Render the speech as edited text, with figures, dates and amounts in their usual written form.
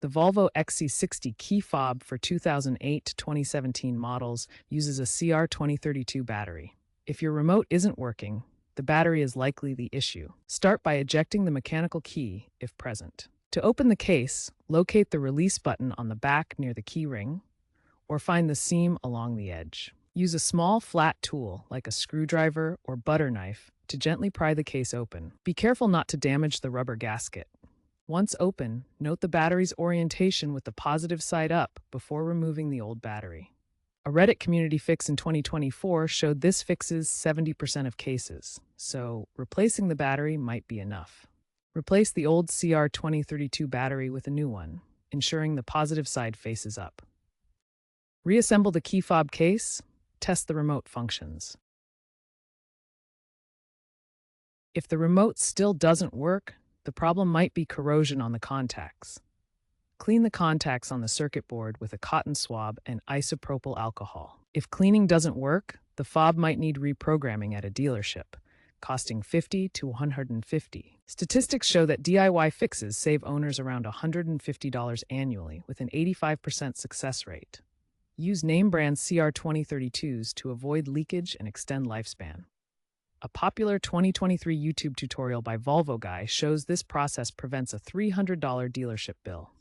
The Volvo XC60 key fob for 2008 to 2017 models uses a CR2032 battery. If your remote isn't working, the battery is likely the issue. Start by ejecting the mechanical key if present. To open the case, locate the release button on the back near the key ring, or find the seam along the edge. Use a small flat tool like a screwdriver or butter knife to gently pry the case open. Be careful not to damage the rubber gasket. Once open, note the battery's orientation with the positive side up before removing the old battery. A Reddit community fix in 2024 showed this fixes 70% of cases, so replacing the battery might be enough. Replace the old CR2032 battery with a new one, ensuring the positive side faces up. Reassemble the key fob case. Test the remote functions. If the remote still doesn't work, the problem might be corrosion on the contacts. Clean the contacts on the circuit board with a cotton swab and isopropyl alcohol. If cleaning doesn't work, the fob might need reprogramming at a dealership, costing $50 to $150. Statistics show that DIY fixes save owners around $150 annually with an 85% success rate. Use name brand CR2032s to avoid leakage and extend lifespan. A popular 2023 YouTube tutorial by Volvo Guy shows this process prevents a $300 dealership bill.